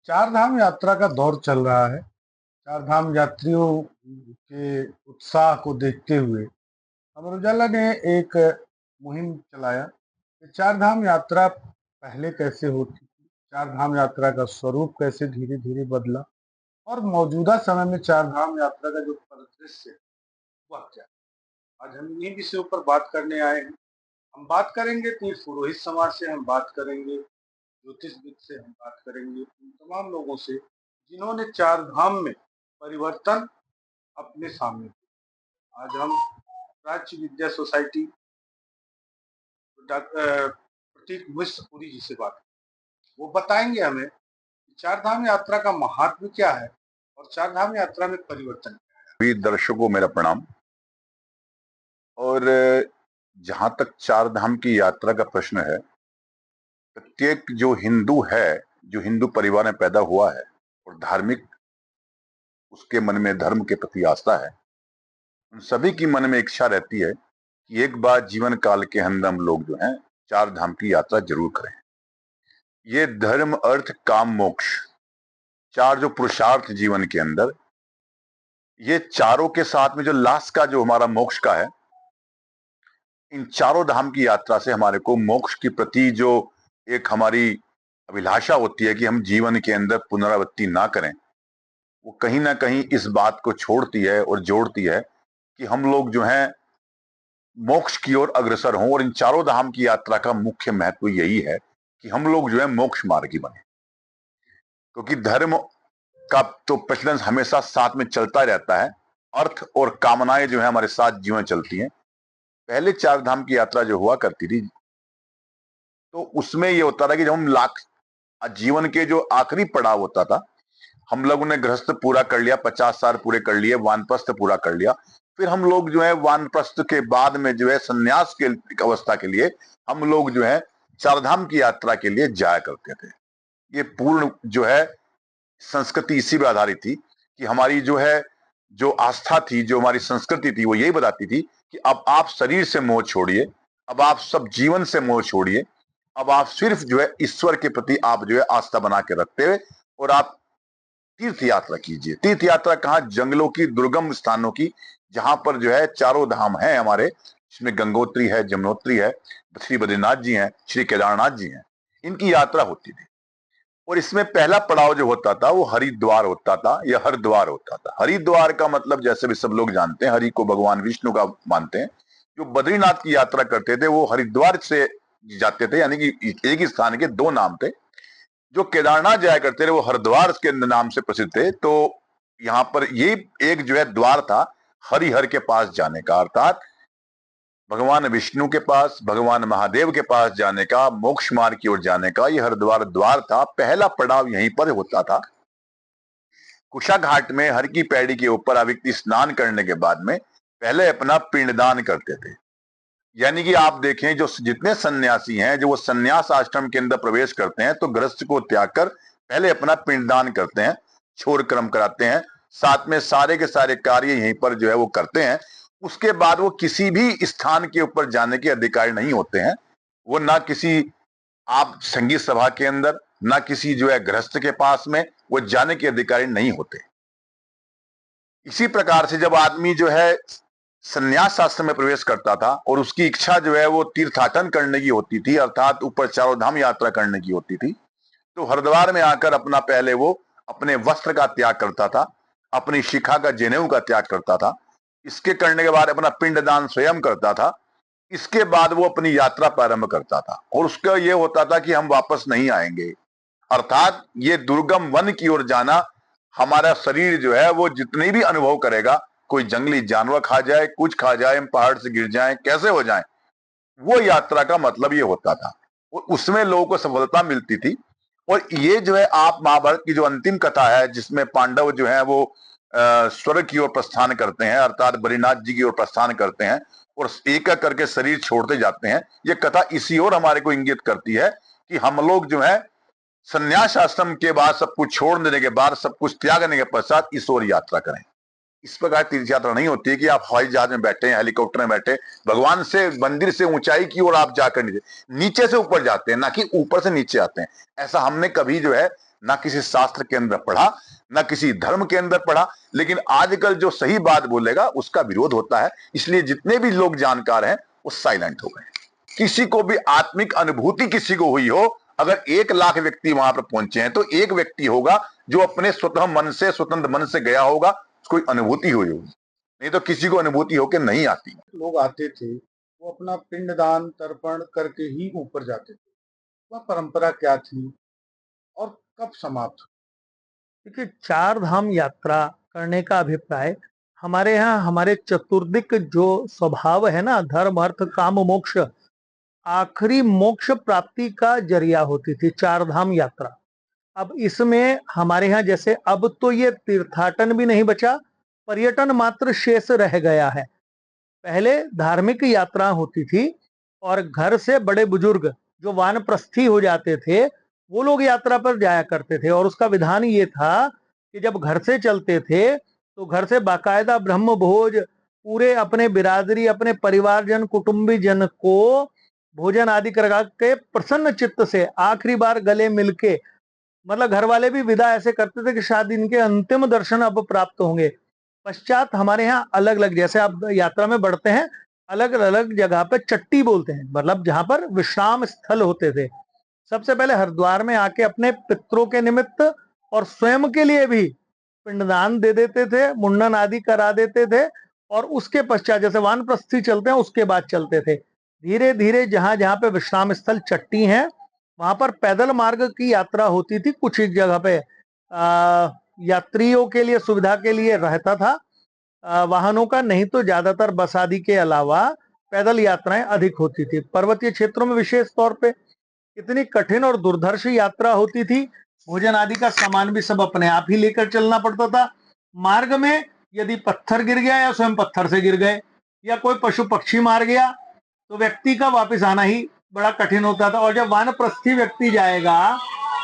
चार धाम यात्रा का दौर चल रहा है। चार धाम यात्रियों के उत्साह को देखते हुए अमर उजाला ने एक मुहिम चलाया कि चार धाम यात्रा पहले कैसे होती थी, चार धाम यात्रा का स्वरूप कैसे धीरे धीरे बदला और मौजूदा समय में चार धाम यात्रा का जो परिदृश्य है, वह क्या है। आज हम इन्हीं विषयों पर बात करने आए हैं। हम बात करेंगे तीर्थ पुरोहित समाज से, हम बात करेंगे ज्योतिषविद से, हम बात करेंगे उन तमाम लोगों से जिन्होंने चार धाम में परिवर्तन अपने सामने किया। आज हम प्राच्य विद्या सोसाइटी प्रतीक मिश्र पुरी जी से बात करें। वो बताएंगे हमें कि चार धाम यात्रा का महात्म क्या है और चार धाम यात्रा में परिवर्तन क्या भी दर्शकों मेरा प्रणाम। और जहां तक चार धाम की यात्रा का प्रश्न है, प्रत्येक जो हिंदू है, जो हिंदू परिवार में पैदा हुआ है और धार्मिक उसके मन में धर्म के प्रति आस्था है, उन सभी की मन में इच्छा रहती है कि एक बार जीवन काल के अंदर हम लोग जो हैं चार धाम की यात्रा जरूर करें। ये धर्म अर्थ काम मोक्ष, चार जो पुरुषार्थ जीवन के अंदर, ये चारों के साथ में जो लास्ट का जो हमारा मोक्ष का है, इन चारों धाम की यात्रा से हमारे को मोक्ष के प्रति जो एक हमारी अभिलाषा होती है कि हम जीवन के अंदर पुनरावृत्ति ना करें, वो कहीं ना कहीं इस बात को छोड़ती है और जोड़ती है कि हम लोग जो हैं मोक्ष की ओर अग्रसर हों। और इन चारों धाम की यात्रा का मुख्य महत्व यही है कि हम लोग जो है मोक्ष मार्गी बने, क्योंकि धर्म का तो प्रचलन हमेशा साथ में चलता रहता है, अर्थ और कामनाएं जो है हमारे साथ जीवन चलती हैं। पहले चार धाम की यात्रा जो हुआ करती थी, तो उसमें ये होता था कि जब हम लाख जीवन के जो आखिरी पड़ाव होता था, हम लोगों ने गृहस्थ पूरा कर लिया, 50 साल पूरे कर लिए, वानप्रस्थ पूरा कर लिया, फिर हम लोग जो है वानप्रस्थ के बाद में जो है संन्यास के अवस्था के लिए हम लोग जो है चारधाम की यात्रा के लिए जाया करते थे। ये पूर्ण जो है संस्कृति इसी पर आधारित थी कि हमारी जो है जो आस्था थी, जो हमारी संस्कृति थी, वो यही बताती थी कि अब आप शरीर से मोह छोड़िए, अब आप सब जीवन से मोह छोड़िए, अब आप सिर्फ जो है ईश्वर के प्रति आप जो है आस्था बना के रखते हुए और आप तीर्थ यात्रा कीजिए। तीर्थ यात्रा कहाँ? जंगलों की, दुर्गम स्थानों की, जहां पर जो है चारों धाम है हमारे, इसमें गंगोत्री है, जमुनोत्री है, श्री बद्रीनाथ जी हैं, श्री केदारनाथ जी हैं, इनकी यात्रा होती थी। और इसमें पहला पड़ाव जो होता था वो हरिद्वार होता था या हरिद्वार होता था। हरिद्वार का मतलब जैसे भी सब लोग जानते हैं, हरि को भगवान विष्णु का मानते हैं। जो बद्रीनाथ की यात्रा करते थे वो हरिद्वार से जाते थे, यानी कि एक ही स्थान के दो नाम थे। जो केदारनाथ जाया करते थे वो हरिद्वार के नाम से प्रसिद्ध थे। तो यहाँ पर ये एक जो है द्वार था हरिहर के पास जाने का, अर्थात भगवान विष्णु के पास, भगवान महादेव के पास जाने का, मोक्ष मार्ग की ओर जाने का, ये हरिद्वार द्वार था। पहला पड़ाव यहीं पर होता था। कुशा घाट में हर की पैड़ी के ऊपर व्यक्ति स्नान करने के बाद में पहले अपना पिंडदान करते थे। यानी कि आप देखें जो जितने सन्यासी हैं, जो वो सन्यास आश्रम के अंदर प्रवेश करते हैं तो गृहस्थ को त्याग कर पहले अपना पिंडदान करते हैं, छोर कर्म कराते हैं, साथ में सारे के सारे कार्य यहीं पर जो है वो करते हैं। उसके बाद वो किसी भी स्थान के ऊपर जाने के अधिकारी नहीं होते हैं। वो ना किसी आप संगीत सभा के अंदर, ना किसी जो है गृहस्थ के पास में वो जाने के अधिकारी नहीं होते। इसी प्रकार से जब आदमी जो है संन्यास शास्त्र में प्रवेश करता था और उसकी इच्छा जो है वो तीर्थाटन करने की होती थी, अर्थात ऊपर चारों धाम यात्रा करने की होती थी, तो हरिद्वार में आकर अपना पहले वो अपने वस्त्र का त्याग करता था, अपनी शिखा का जनेऊ का त्याग करता था। इसके करने के बाद अपना पिंडदान स्वयं करता था। इसके बाद वो अपनी यात्रा प्रारंभ करता था और उसका ये होता था कि हम वापस नहीं आएंगे, अर्थात ये दुर्गम वन की ओर जाना। हमारा शरीर जो है वो जितनी भी अनुभव करेगा, कोई जंगली जानवर खा जाए, कुछ खा जाए, हम पहाड़ से गिर जाएं, कैसे हो जाएं, वो यात्रा का मतलब ये होता था। और उसमें लोगों को सफलता मिलती थी। और ये जो है आप महाभारत की जो अंतिम कथा है, जिसमें पांडव जो है वो स्वर्ग की ओर प्रस्थान करते हैं, अर्थात बद्रीनाथ जी की ओर प्रस्थान करते हैं और एक एक करके शरीर छोड़ते जाते हैं, ये कथा इसी ओर हमारे को इंगित करती है कि हम लोग जो है संन्यास आश्रम के बाद सब कुछ छोड़ देने के बाद, सब कुछ त्यागने के पश्चात इस ओर यात्रा करें। इस प्रकार तीर्थ यात्रा नहीं होती है कि आप हवाई जहाज में बैठे, हेलीकॉप्टर में बैठे, भगवान से मंदिर से ऊंचाई की ओर आप जाकर नीचे नीचे से ऊपर जाते हैं, ना कि ऊपर से नीचे आते हैं। ऐसा हमने कभी जो है ना किसी शास्त्र के अंदर पढ़ा, ना किसी धर्म के अंदर पढ़ा, लेकिन आजकल जो सही बात बोलेगा उसका विरोध होता है। इसलिए जितने भी लोग जानकार हैं वो साइलेंट हो गए। किसी को भी आत्मिक अनुभूति किसी को हुई हो, अगर 1 लाख व्यक्ति वहां पर पहुंचे हैं तो एक व्यक्ति होगा जो अपने स्वतः मन से, स्वतंत्र मन से गया होगा, कोई अनुभूति हुई होगी, नहीं तो किसी को अनुभूति होकर नहीं आती। लोग आते थे, वो अपना पिंडदान तर्पण करके ही ऊपर जाते थे। वह परंपरा क्या थी और कब समाप्त हुई? देखिए, चार धाम यात्रा करने का अभिप्राय हमारे यहाँ, हमारे चतुर्दिक जो स्वभाव है ना, धर्म अर्थ काम मोक्ष, आखिरी मोक्ष प्राप्ति का जरिया होती थी चार धाम यात्रा। अब इसमें हमारे यहाँ जैसे अब तो ये तीर्थाटन भी नहीं बचा, पर्यटन मात्र शेष रह गया है। पहले धार्मिक यात्रा होती थी और घर से बड़े बुजुर्ग जो वानप्रस्थी हो जाते थे वो लोग यात्रा पर जाया करते थे, और उसका विधान ये था कि जब घर से चलते थे तो घर से बाकायदा ब्रह्म भोज पूरे अपने बिरादरी, अपने परिवारजन, कुटुंबी जन को भोजन आदि करा के प्रसन्न चित्त से आखिरी बार गले मिलके, मतलब घर वाले भी विदा ऐसे करते थे कि शायद इनके अंतिम दर्शन अब प्राप्त होंगे। पश्चात हमारे यहाँ अलग अलग, जैसे आप यात्रा में बढ़ते हैं, अलग अलग जगह पे चट्टी बोलते हैं, मतलब जहां पर विश्राम स्थल होते थे। सबसे पहले हरिद्वार में आके अपने पितरों के निमित्त और स्वयं के लिए भी पिंडदान दे देते थे, मुंडन आदि करा देते थे, और उसके पश्चात जैसे वानप्रस्थी चलते हैं उसके बाद चलते थे। धीरे धीरे जहां जहां पे विश्राम स्थल चट्टी हैं वहां पर पैदल मार्ग की यात्रा होती थी। कुछ एक जगह पे यात्रियों के लिए सुविधा के लिए रहता था वाहनों का, नहीं तो ज्यादातर बस आदि के अलावा पैदल यात्राएं अधिक होती थी। पर्वतीय क्षेत्रों में विशेष तौर पे इतनी कठिन और दुर्धर्ष यात्रा होती थी, भोजन आदि का सामान भी सब अपने आप ही लेकर चलना पड़ता था। मार्ग में यदि पत्थर गिर गया या स्वयं पत्थर से गिर गए या कोई पशु पक्षी मार गया तो व्यक्ति का वापस आना ही बड़ा कठिन होता था। और जब वानप्रस्थी व्यक्ति जाएगा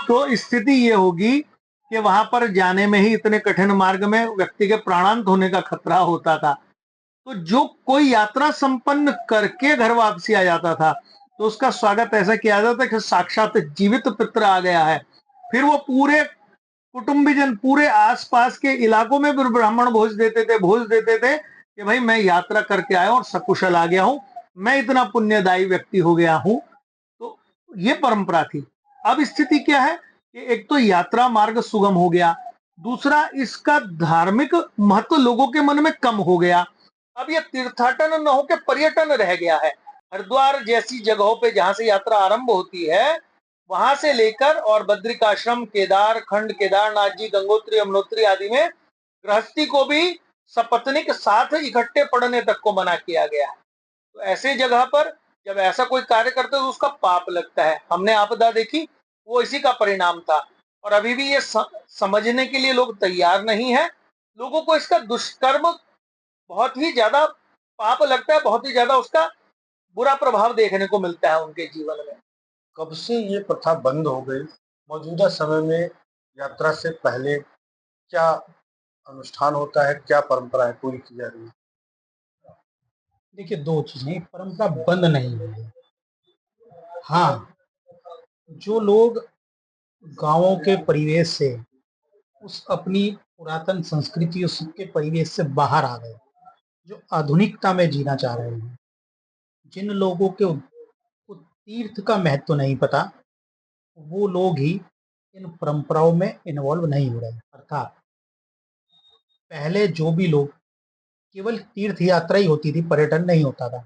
तो स्थिति ये होगी कि वहां पर जाने में ही इतने कठिन मार्ग में व्यक्ति के प्राणांत होने का खतरा होता था। तो जो कोई यात्रा संपन्न करके घर वापसी आ जाता था तो उसका स्वागत ऐसा किया जाता कि साक्षात जीवित पितर आ गया है। फिर वो पूरे कुटुंबीजन, पूरे आसपास के इलाकों में भी ब्राह्मण भोज देते थे कि भाई मैं यात्रा करके आया हूं और सकुशल आ गया हूं, मैं इतना पुण्यदायी व्यक्ति हो गया हूं। तो ये परंपरा थी। अब स्थिति क्या है कि एक तो यात्रा मार्ग सुगम हो गया, दूसरा इसका धार्मिक महत्व लोगों के मन में कम हो गया। अब ये तीर्थाटन न होकर पर्यटन रह गया है। हरिद्वार जैसी जगहों पे जहां से यात्रा आरंभ होती है वहां से लेकर और बद्रिकाश्रम, केदार खंड, केदारनाथ जी, गंगोत्री, यमुनोत्री आदि में गृहस्थी को भी सपत्नीक साथ इकट्ठे पढ़ने तक को मना किया गया है। तो ऐसे जगह पर जब ऐसा कोई कार्य करते तो उसका पाप लगता है। हमने आपदा देखी, वो इसी का परिणाम था। और अभी भी ये समझने के लिए लोग तैयार नहीं है। लोगों को इसका दुष्कर्म बहुत ही ज्यादा पाप लगता है, बहुत ही ज्यादा उसका बुरा प्रभाव देखने को मिलता है उनके जीवन में। कब से ये प्रथा बंद हो गई? मौजूदा समय में यात्रा से पहले क्या अनुष्ठान होता है, क्या परंपरा है पूरी की जा रही है? देखिए, दो चीजें, परंपरा बंद नहीं हुई है। हाँ, जो लोग गांवों के परिवेश से, उस अपनी पुरातन संस्कृति, उसके परिवेश से बाहर आ गए, जो आधुनिकता में जीना चाह रहे हैं, जिन लोगों को तीर्थ का महत्व नहीं पता, वो लोग ही इन परंपराओं में इन्वॉल्व नहीं हो रहे हैं। अर्थात पहले जो भी लोग, केवल तीर्थ यात्रा ही होती थी, पर्यटन नहीं होता था,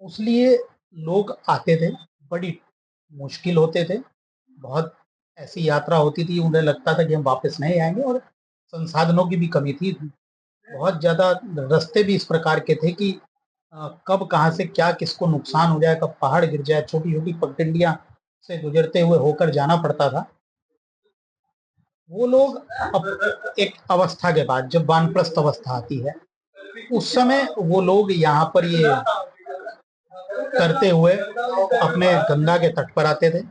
उसलिए लोग आते थे, बड़ी मुश्किल होते थे, बहुत ऐसी यात्रा होती थी उन्हें लगता था कि हम वापस नहीं आएंगे, और संसाधनों की भी कमी थी। बहुत ज़्यादा रास्ते भी इस प्रकार के थे कि कब कहाँ से क्या किसको नुकसान हो जाए, कब पहाड़ गिर जाए, छोटी छोटी पगडंडियाँ से गुजरते हुए होकर जाना पड़ता था। वो लोग अब एक अवस्था के बाद, जब वानप्रस्थ अवस्था आती है, उस समय वो लोग यहाँ पर ये करते हुए अपने गंगा के तट पर आते थे,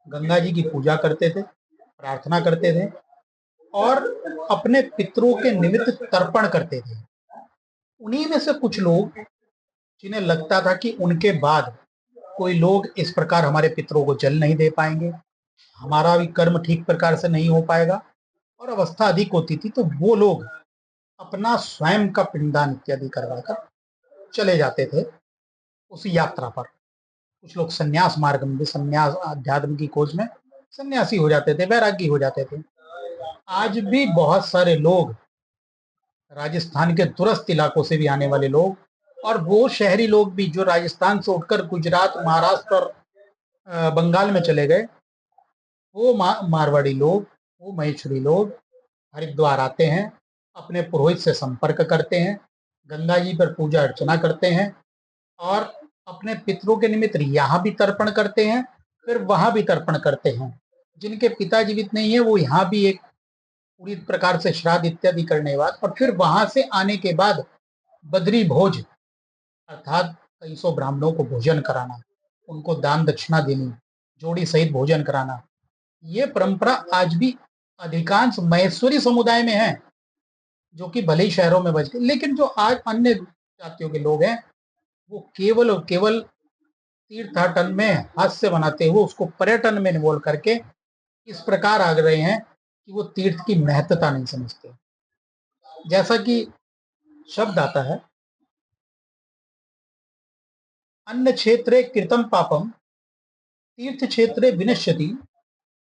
गंगा जी की पूजा करते थे, प्रार्थना करते थे और अपने पितरों के निमित्त तर्पण करते थे। उन्हीं में से कुछ लोग, जिन्हें लगता था कि उनके बाद कोई लोग इस प्रकार हमारे पितरों को जल नहीं दे पाएंगे, हमारा भी कर्म ठीक प्रकार से नहीं हो पाएगा, और अवस्था अधिक होती थी तो वो लोग अपना स्वयं का पिंडदान इत्यादि करवाकर चले जाते थे उस यात्रा पर। कुछ लोग संन्यास मार्ग में भी, संन्यास अध्यात्म की खोज में सन्यासी हो जाते थे, वैरागी हो जाते थे। आज भी बहुत सारे लोग, राजस्थान के दूरस्थ इलाकों से भी आने वाले लोग, और वो शहरी लोग भी जो राजस्थान से उठकर गुजरात, महाराष्ट्र और बंगाल में चले गए, वो मारवाड़ी लोग, वो महेश्वरी लोग हरिद्वार आते हैं, अपने पुरोहित से संपर्क करते हैं, गंगा जी पर पूजा अर्चना करते हैं, और अपने पितरों के निमित्त यहाँ भी तर्पण करते हैं, फिर वहां भी तर्पण करते हैं। जिनके पिता जीवित नहीं है वो यहाँ भी एक पूरी प्रकार से श्राद्ध इत्यादि करने के बाद, और फिर वहां से आने के बाद बद्री भोज अर्थात कई सौ ब्राह्मणों को भोजन कराना, उनको दान दक्षिणा देनी, जोड़ी सहित भोजन कराना, ये परंपरा आज भी अधिकांश महेश्वरी समुदाय में है, जो कि भले ही शहरों में बच गई। लेकिन जो आज अन्य जातियों के लोग हैं वो केवल और केवल तीर्थाटन में हास्य बनाते हुए उसको पर्यटन में इन्वॉल्व करके इस प्रकार आ रहे हैं कि वो तीर्थ की महत्ता नहीं समझते। जैसा कि शब्द आता है, अन्य क्षेत्रे कृतं पापम तीर्थ क्षेत्रे विनश्यति,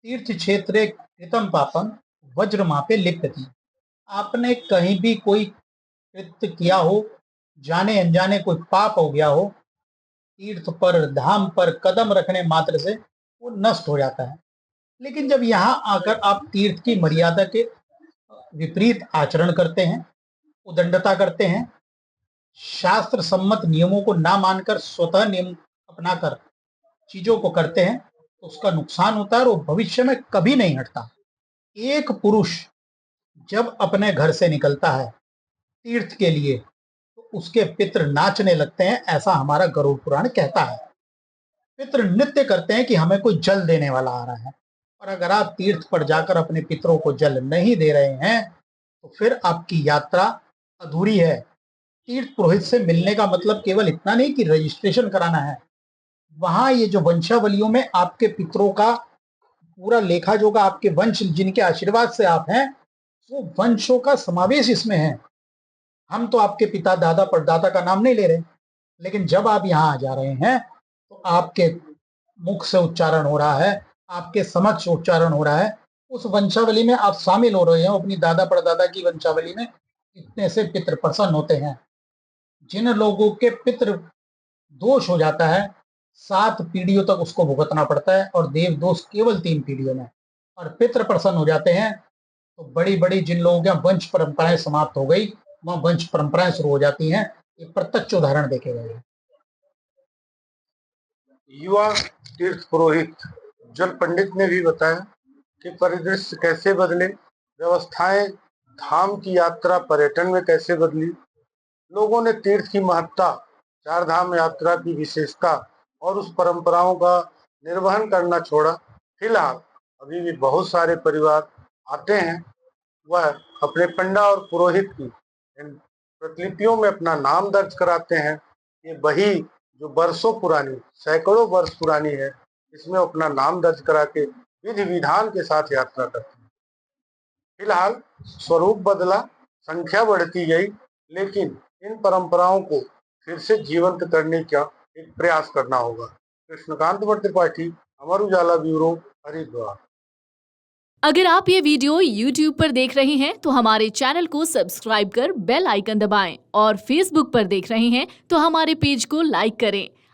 तीर्थ क्षेत्रे कृतं पापम वज्रमापे लिप्यति। आपने कहीं भी कोई कृत्य किया हो, जाने अनजाने कोई पाप हो गया हो, तीर्थ पर, धाम पर कदम रखने मात्र से वो नष्ट हो जाता है। लेकिन जब यहाँ आकर आप तीर्थ की मर्यादा के विपरीत आचरण करते हैं, उदंडता करते हैं, शास्त्र सम्मत नियमों को ना मानकर स्वतः नियम अपनाकर चीजों को करते हैं, तो उसका नुकसान होता है और वो भविष्य में कभी नहीं हटता। एक पुरुष जब अपने घर से निकलता है तीर्थ के लिए तो उसके पितृ नाचने लगते हैं, ऐसा हमारा गरुड़ पुराण कहता है। पितृ नृत्य करते हैं कि हमें कोई जल देने वाला आ रहा है। और अगर आप तीर्थ पर जाकर अपने पितरों को जल नहीं दे रहे हैं तो फिर आपकी यात्रा अधूरी है। तीर्थ पुरोहित से मिलने का मतलब केवल इतना नहीं कि रजिस्ट्रेशन कराना है, वहां ये जो वंशावलियों में आपके पितरों का पूरा लेखा जोखा, आपके वंश जिनके आशीर्वाद से आप हैं, वो वंशों का समावेश इसमें है। हम तो आपके पिता, दादा, परदादा का नाम नहीं ले रहे, लेकिन जब आप यहाँ आ जा रहे हैं तो आपके मुख से उच्चारण हो रहा है, आपके समक्ष उच्चारण हो रहा है, उस वंशावली में आप शामिल हो रहे हैं। अपनी दादा परदादा की वंशावली में इतने से पितृ प्रसन्न होते हैं। जिन लोगों के पितृ दोष हो जाता है 7 पीढ़ियों तक उसको भुगतना पड़ता है, और देव दोष केवल 3 पीढ़ियों में। और पितृ प्रसन्न हो जाते हैं तो बड़ी बड़ी जिन लोगों के वंश परंपराएं समाप्त हो गई, वहां वंश परंपराएं शुरू हो जाती हैं। ये प्रत्यक्ष उदाहरण देखे गए हैं। युवा तीर्थ पुरोहित जल पंडित ने भी बताया कि परिदृश्य कैसे बदले, व्यवस्थाएं धाम की यात्रा पर्यटन में कैसे बदली, लोगों ने तीर्थ की महत्ता, चार धाम यात्रा की विशेषता और उस परंपराओं का निर्वहन करना छोड़ा। फिलहाल अभी भी बहुत सारे परिवार आते हैं, वह अपने पंडा और पुरोहित की इन प्रतिलिपियों में अपना नाम दर्ज कराते हैं। ये वही जो वर्षों पुरानी, सैकड़ों वर्ष पुरानी है, इसमें अपना नाम दर्ज करा के विधि विधान के साथ यात्रा करते हैं। फिलहाल स्वरूप बदला, संख्या बढ़ती गई, लेकिन इन परंपराओं को फिर से जीवंत करने का एक प्रयास करना होगा। कृष्णकांत त्रिपाठी, अमर उजाला ब्यूरो, हरिद्वार। अगर आप ये वीडियो YouTube पर देख रहे हैं तो हमारे चैनल को सब्सक्राइब कर बेल आइकन दबाएं, और Facebook पर देख रहे हैं तो हमारे पेज को लाइक करें।